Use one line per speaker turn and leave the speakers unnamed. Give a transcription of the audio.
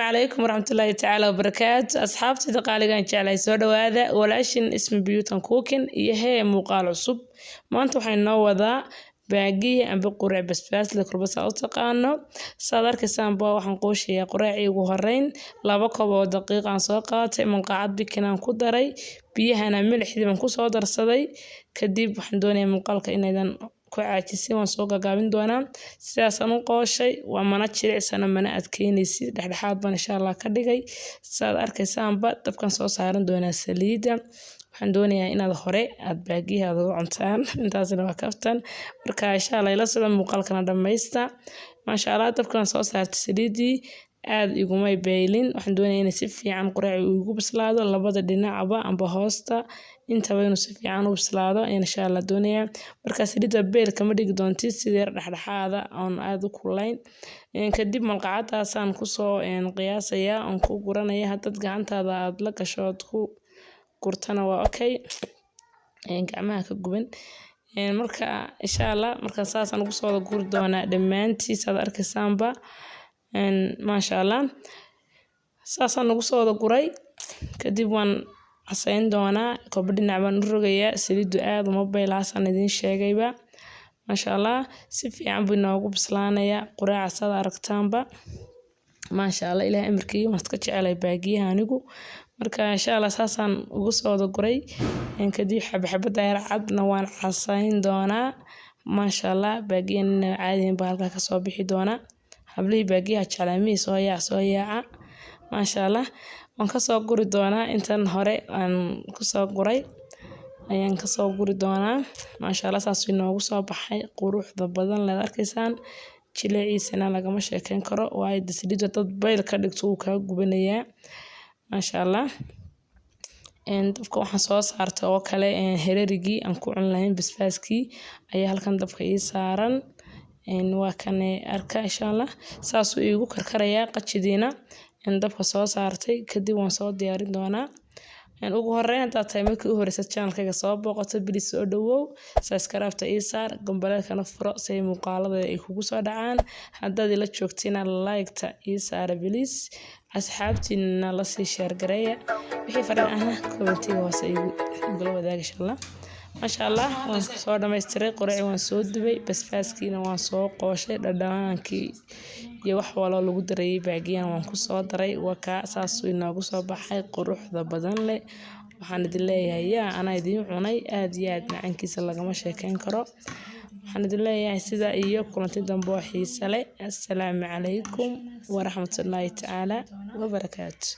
عليكم ورحمة الله تعالى وبركاته أصحابتي دقالقان جعلي سو دواada walaashin ismi Beauty Cooking iyo hee muuqaal cusub maanta waxaan noo wadaa baagiye amba quraac basbaas la kurbasa u taqaano saad arkaysaan waxaan qooshayaa quraacii ugu horeyn 2 koob oo daqiiq aan soo qaatay manqacad bikinaan ku daray biyahana milixdii baan ku soo darsaday kadib waxaan doonayaa muuqaalka inaydan ku caajisin waan soo gagaabin doonaa sidaas aan u qooshay waa mana jilicsana mana adkeynaysid dhexdhexaad baan insha Allah ka dhigay saad arkaysaan dabkan soo saaran doonaa saliida waxaan doonayaa inaad hore aad baagiyaha u cuntaan intaasna waa kaftan marka insha Allah ila soo muuqaalkana dhamaysta ma sha Allah dabkan soo saartay saliidii aad iguma beelin waxaan doonayaa in si fiican quraac ugu bislaado labada dhinacba amba hoosta intaba inuu si fiican u bislaado insha Allah doonayaa marka saliida beel kama dhigi doontid sidii dhexdhexaada aan aad u kulayn kadib malqacadaasaan ku soo qiyaasaya aan ku guranaya hadad gacantaada aad la gashood ku gurtana waa okay gacmaha ka guban marka insha Allah marka saasaan ugu soo guri doonaa dhamaantiis aad arkaysaanba ما شاء الله ساسا ugu soo guray kadib waan casayn doonaa kobadina baan u rogayaa saliidu aad uma beelaasan idin sheegayba ma sha Allah si fiican buu noogu bislaanaya quraaca sad aragtaanba ma sha Allah ilaahay amarkii waan iska jecelay baagiyaha anigu marka insha Allah saasaan ugu soo guray kadib xabxabada yar cadna waan casayn doonaa ma sha Allah baagiyana caadi baa halka ka soo bixi doonaa habli baagiyaha jalaamiis soo yaaca ma sha Allah waan ka soo guri doonaa intan hore aan ku soo guray ayaan ka soo guri doonaa ma sha Allah saas inoogu soo baxay quruxda badan la arkaysaan jiliciisana lagama sheekeyn karo waayo saliida dad bayl ka dhigto uu ka gubanayaa ma sha Allah dabka waxaan soo saartay oo kale hererigii aan ku cun lahayn basbaaskii ayaa halkan dabka ii saaran waa kan arka insha Allah saas uu igu karkaraya qajidiina dabka soo saartay kadib waan soo diyaarin doonaa ugu horeyn inta tahay markii u horeysay channel-kayga soo booqato please soo dhawow subscribe-ta ii saar gambaleelkana furo si muuqaalada ay kugu soo dhacaan haddaad ila joogtina like-ta ii saar please asxaabtiina la sii share gareeya wixii fariin ahna comment-iga hoose igu wadaag insha Allah ما شاء الله waan soo dhameystiray quraac waan soo dubay basbaaskiina waan soo qooshay dhadhanaankii iyo wax walo lagu daray baagiyan waan ku soo daray waka saas inoogu soo baxay quruxda badan leh waxaan idin leeyahay ana idin cunay aad iyo aad macaankiisa lagama sheekeyn karo waxaan idin leeyahay sida iyo kulanti dambe oo xiiso leh assalaamu calaykum wa rahmatullaahi ta'ala wa barakaatuh